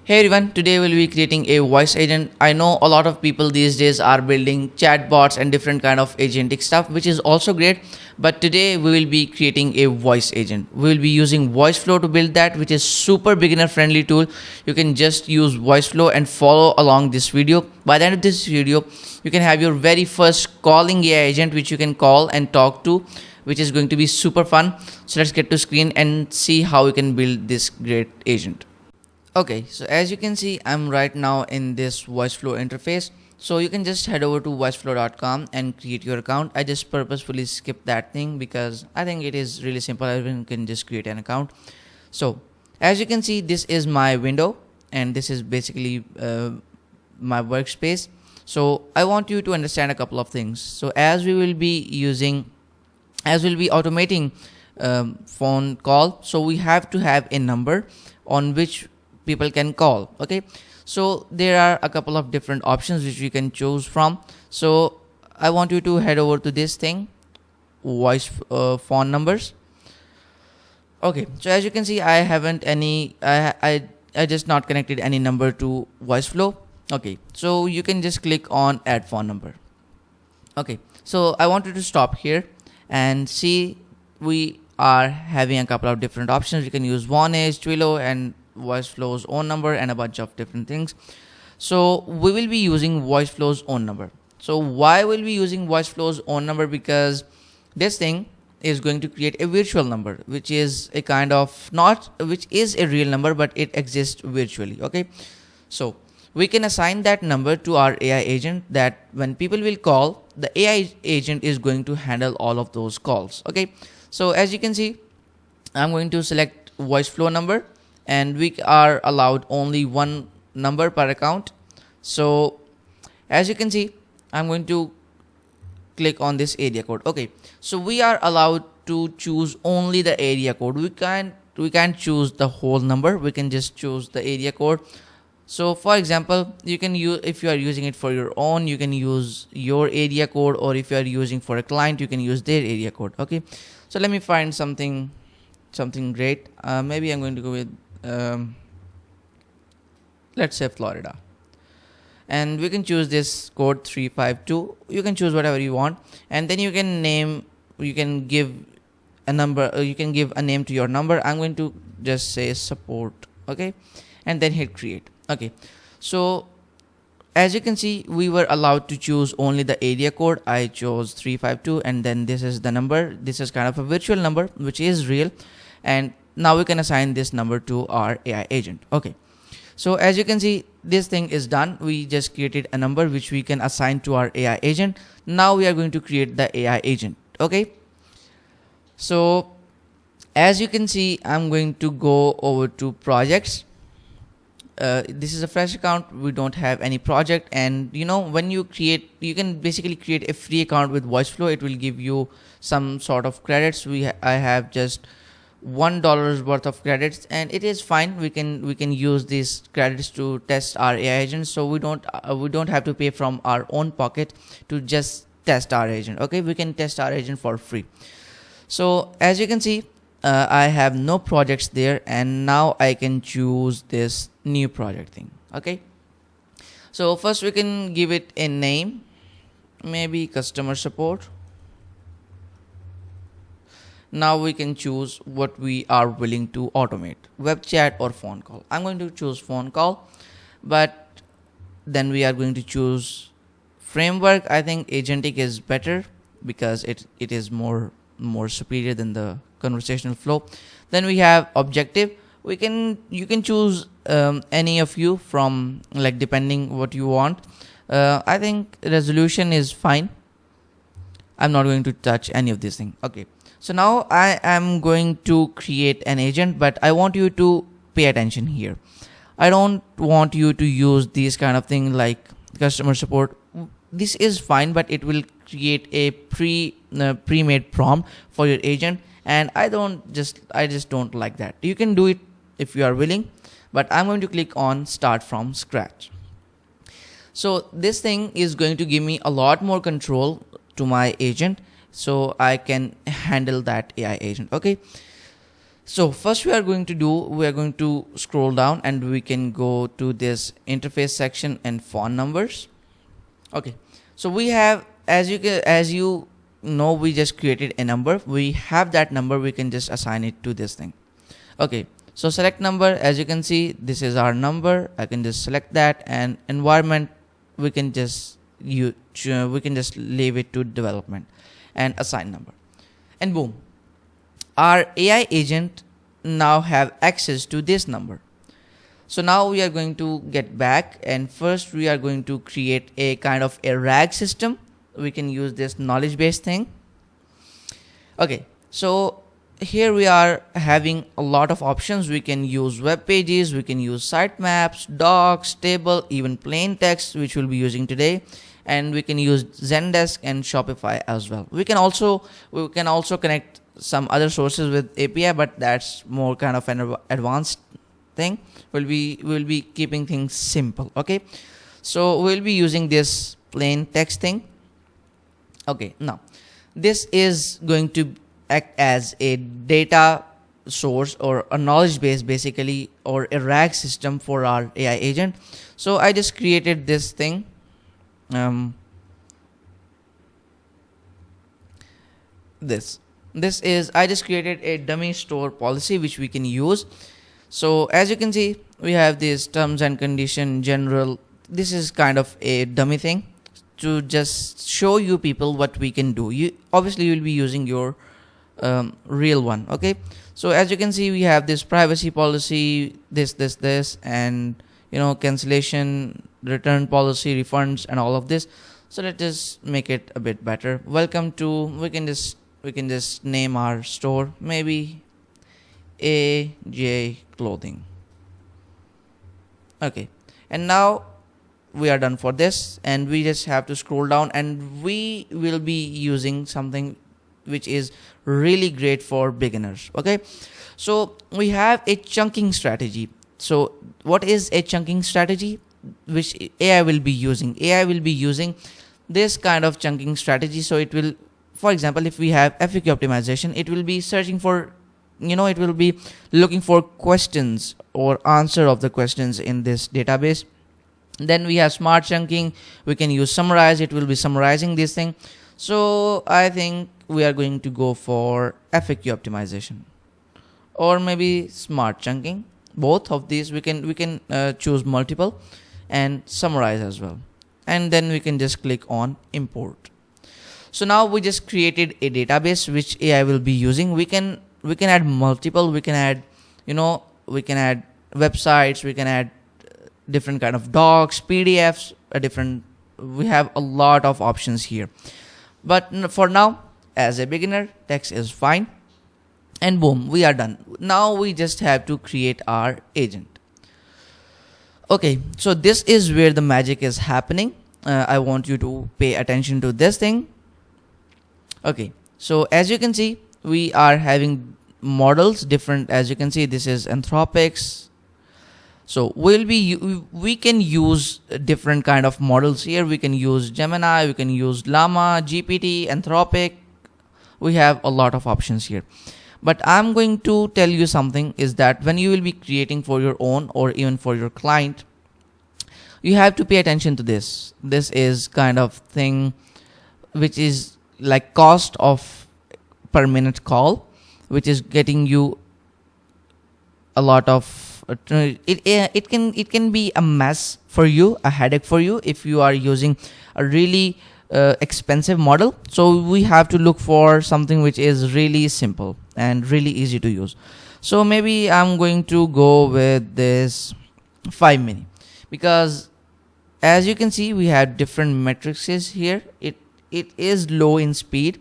Hey everyone, today we'll be creating a voice agent. I know a lot of people these days are building chatbots and different kind of agentic stuff, which is also great. But today we will be creating a voice agent. We will be using Voiceflow to build that, which is super beginner friendly tool. You can just use Voiceflow and follow along this video. By the end of this video, you can have your very first calling AI agent, which you can call and talk to, which is going to be super fun. So let's get to screen and see how we can build this great agent. Okay, so as you can see, I'm right now in this Voiceflow interface. So you can just head over to voiceflow.com and create your account. I just purposefully skipped that thing because I think it is really simple. Everyone can just create an account. So as you can see, this is my window and this is basically my workspace. So I want you to understand a couple of things. So as we'll be automating phone call, so we have to have a number on which people can call. Okay, so there are a couple of different options which we can choose from. So I want you to head over to this thing, voice phone numbers. Okay, so as you can see, I haven't any I just not connected any number to Voiceflow. Okay, so you can just click on add phone number. Okay, so I want you to stop here and see we are having a couple of different options. You can use Vonage, Twilio, and Voiceflow's own number and a bunch of different things. So we will be using Voiceflow's own number. So why will we be using Voiceflow's own number? Because this thing is going to create a virtual number, which is a kind of which is a real number, but it exists virtually. Okay, so we can assign that number to our AI agent, that when people will call, the AI agent is going to handle all of those calls. Okay, so as you can see, I'm going to select Voiceflow number, and we are allowed only one number per account. So as you can see, I'm going to click on this area code. Okay, so we are allowed to choose only the area code. We can't choose the whole number. We can just choose the area code. So for example, you can use, if you are using it for your own, you can use your area code, or if you are using for a client, you can use their area code. Okay, so let me find something great. Maybe I'm going to go with let's say Florida, and we can choose this code 352. You can choose whatever you want, and then you can give a number, you can give a name to your number. I'm going to just say support. Okay, and then hit create. Okay, so as you can see, we were allowed to choose only the area code. I chose 352, and then this is the number. This is kind of a virtual number which is real, and now we can assign this number to our AI agent. Okay, so as you can see, this thing is done. We just created a number which we can assign to our AI agent. Now we are going to create the AI agent. Okay, so as you can see, I'm going to go over to projects. This is a fresh account. We don't have any project, and when you can basically create a free account with Voiceflow. It will give you some sort of credits. I have just $1 worth of credits, and it is fine. We can use these credits to test our AI agent, so we don't have to pay from our own pocket to just test our agent. Okay, we can test our agent for free. So as you can see, I have no projects there, and now I can choose this new project thing. Okay, so first we can give it a name, maybe customer support. Now we can choose what we are willing to automate, web chat or phone call. I'm going to choose phone call, but then we are going to choose framework. I think agentic is better because it is more superior than the conversational flow. Then we have objective. You can choose any of you from, like, depending what you want. I think resolution is fine. I'm not going to touch any of these things. Okay, so now I am going to create an agent, but I want you to pay attention here. I don't want you to use these kind of things like customer support. This is fine, but it will create a pre-made prompt for your agent, and I just don't like that. You can do it if you are willing, but I'm going to click on start from scratch. So this thing is going to give me a lot more control to my agent, so I can handle that AI agent. Okay, So first we are going to scroll down and we can go to this interface section and phone numbers. Okay, so we have, as you know, we just created a number. We have that number, we can just assign it to this thing. Okay, so select number. As you can see, this is our number. I can just select that, and environment we can just leave it to development and assign number, and boom, our AI agent now have access to this number. So now we are going to get back, and first we are going to create a kind of a RAG system. We can use this knowledge base thing. Okay, so here we are having a lot of options. We can use web pages, we can use sitemaps, docs, table, even plain text, which we'll be using today, and we can use Zendesk and Shopify as well. We can also connect some other sources with API, but that's more kind of an advanced thing. We'll be keeping things simple. Okay, so we'll be using this plain text thing. Okay, now this is going to act as a data source or a knowledge base basically, or a RAG system for our AI agent. So I just created this thing. This is, I just created a dummy store policy which we can use. So as you can see, we have these terms and condition general. This is kind of a dummy thing to just show you people what we can do. You obviously will be using your real one. Okay, so as you can see, we have this privacy policy, this, and cancellation, return policy, refunds, and all of this. So let's just make it a bit better. Welcome to, we can just name our store maybe AJ Clothing. Okay, and now we are done for this, and we just have to scroll down, and we will be using something which is really great for beginners. Okay, so we have a chunking strategy. So what is a chunking strategy which AI will be using? AI will be using this kind of chunking strategy. So it will, for example, if we have FAQ optimization, it will be searching for, it will be looking for questions or answer of the questions in this database. Then we have smart chunking. We can use summarize. It will be summarizing this thing. So I think we are going to go for FAQ optimization, or maybe smart chunking. Both of these we can choose multiple, and summarize as well. And then we can just click on import. So now we just created a database which AI will be using. We can add multiple. We can add websites. We can add different kind of docs, PDFs, we have a lot of options here. But for now, as a beginner, text is fine. And boom, we are done. Now we just have to create our agent. Okay, so this is where the magic is happening. I want you to pay attention to this thing. Okay, so as you can see, we are having models different. As you can see, this is Anthropics. So we can use different kind of models here. We can use Gemini, we can use Llama, GPT, Anthropic. We have a lot of options here. But I'm going to tell you something, is that when you will be creating for your own or even for your client, you have to pay attention to this. This is kind of thing which is like cost of per minute call, which is getting you a lot of it can be a mess for you, a headache for you if you are using a really expensive model. So we have to look for something which is really simple and really easy to use. So maybe I'm going to go with this 5 mini, because as you can see, we have different matrices here. It is low in speed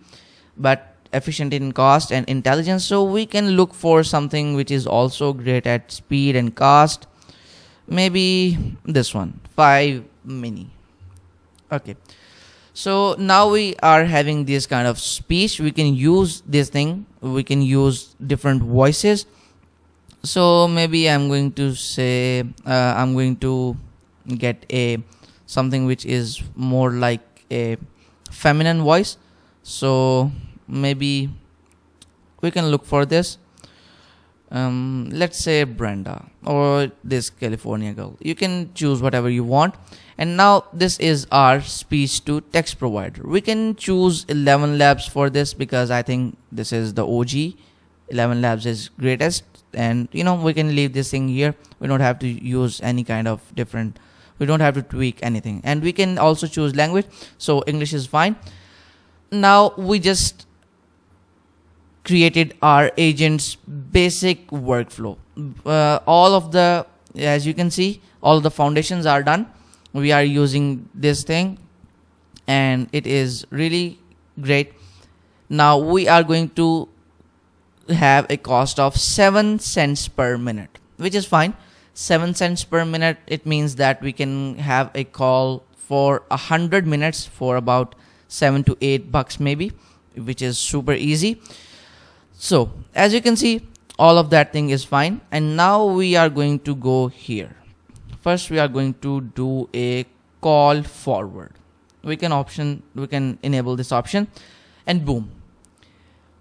but efficient in cost and intelligence. So we can look for something which is also great at speed and cost. Maybe this one, 5 mini. Okay, so now we are having this kind of speech. We can use this thing. We can use different voices. So maybe I'm going to say I'm going to get something which is more like a feminine voice. So maybe we can look for this. let's say Brenda or this California girl. You can choose whatever you want. And now this is our speech to text provider. We can choose 11 labs for this because I think this is the OG. 11 labs is greatest, and we can leave this thing here. We don't have to use any kind of different, we don't have to tweak anything, and we can also choose language, so English is fine. Now we just created our agent's basic workflow. All of the, as you can see, all the foundations are done. We are using this thing and it is really great. Now we are going to have a cost of 7 cents per minute, which is fine. 7 cents per minute, it means that we can have a call for 100 minutes for about $7 to $8 maybe, which is super easy. So as you can see, all of that thing is fine. And now we are going to go here. First we are going to do a call forward. We can enable this option, and boom,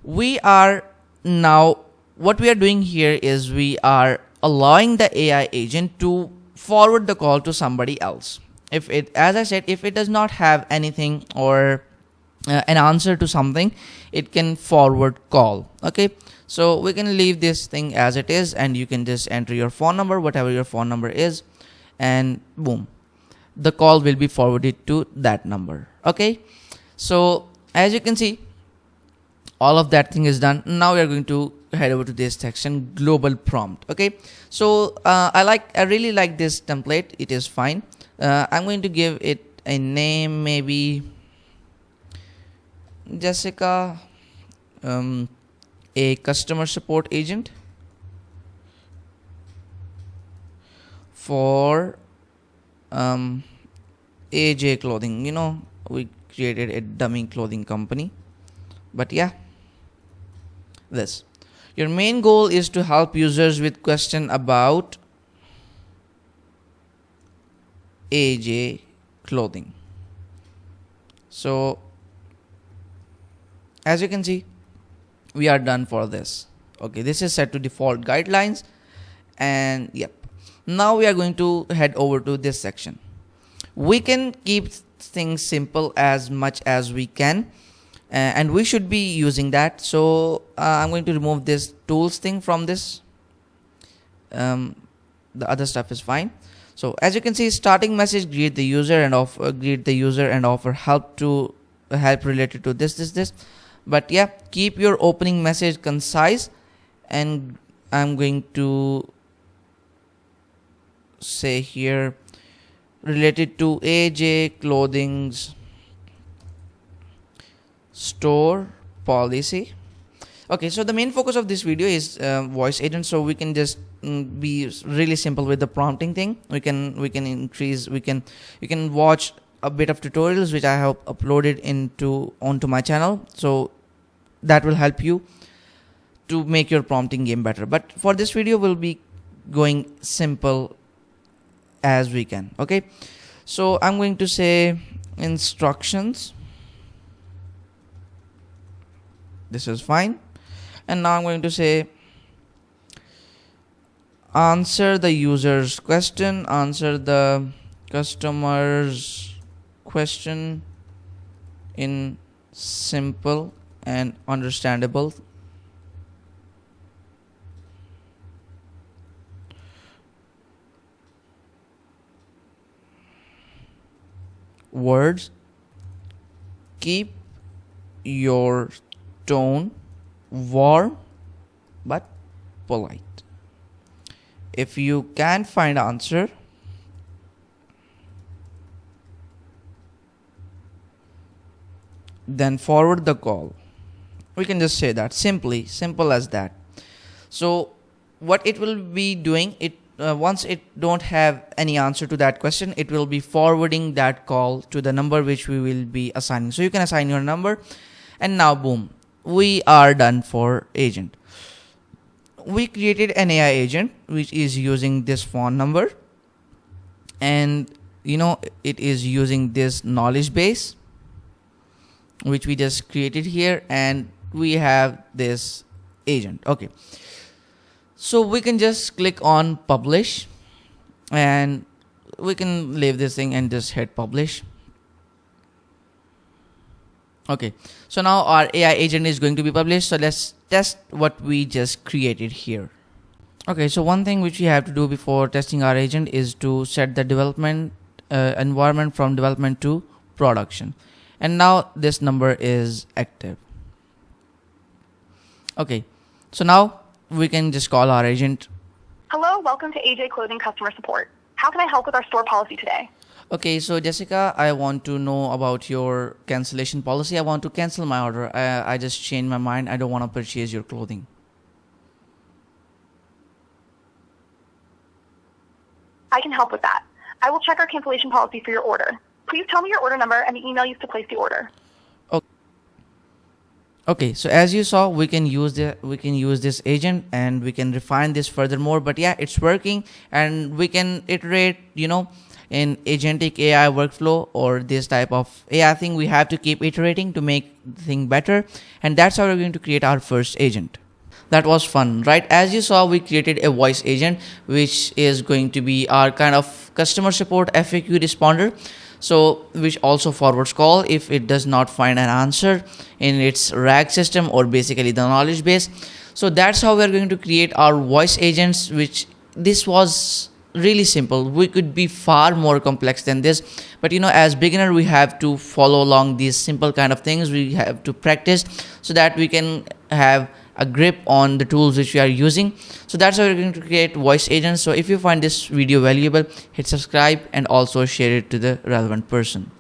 we are now, what we are doing here is we are allowing the AI agent to forward the call to somebody else. If it, as I said, if it does not have anything or an answer to something, it can forward call. Okay, so we can leave this thing as it is, and you can just enter your phone number, whatever your phone number is, and boom, the call will be forwarded to that number. Okay, so as you can see, all of that thing is done. Now we are going to head over to this section, global prompt. Okay, so I really like this template. It is fine. I'm going to give it a name, maybe Jessica, a customer support agent for AJ clothing. We created a dummy clothing company, but yeah, this. Your main goal is to help users with question about AJ clothing. So as you can see, we are done for this. Okay, this is set to default guidelines, and yep. Now we are going to head over to this section. We can keep things simple as much as we can, and we should be using that. So I'm going to remove this tools thing from this. The other stuff is fine. So as you can see, starting message, greet the user and offer help related to this. But yeah, keep your opening message concise, and I'm going to say here related to AJ Clothing's store policy. Okay, so the main focus of this video is voice agent, so we can just be really simple with the prompting thing. You can watch a bit of tutorials which I have uploaded onto my channel, so that will help you to make your prompting game better. But for this video, we'll be going simple as we can. Okay, so I'm going to say instructions. This is fine. And now I'm going to say answer the user's question, answer the customer's question in simple and understandable words. Keep your tone warm but polite. If you can't find answer, then forward the call. We can just say that simple as that. So what it will be doing, once it don't have any answer to that question, it will be forwarding that call to the number which we will be assigning. So you can assign your number, and now boom, we are done for agent. We created an AI agent which is using this phone number, and it is using this knowledge base which we just created here, and we have this agent. Okay, So we can just click on publish, and we can leave this thing and just hit publish. Okay, so now our AI agent is going to be published. So let's test what we just created here. Okay, so one thing which we have to do before testing our agent is to set the development environment from development to production. And now this number is active. Okay, so now we can just call our agent. Hello, welcome to AJ Clothing Customer Support. How can I help with our store policy today? Okay, so Jessica, I want to know about your cancellation policy. I want to cancel my order. I just changed my mind. I don't want to purchase your clothing. I can help with that. I will check our cancellation policy for your order. Please tell me your order number and the email used to place the order. Okay, so as you saw, we can use this agent and we can refine this furthermore. But yeah, it's working, and we can iterate, in agentic AI workflow or this type of AI thing. We have to keep iterating to make the thing better, and that's how we're going to create our first agent. That was fun, right? As you saw, we created a voice agent, which is going to be our kind of customer support FAQ responder. So which also forwards call if it does not find an answer in its RAG system, or basically the knowledge base. So that's how we're going to create our voice agents, which this was really simple. We could be far more complex than this, but as beginner, we have to follow along these simple kind of things. We have to practice so that we can have a grip on the tools which we are using. So that's how we're going to create voice agents. So if you find this video valuable, hit subscribe and also share it to the relevant person.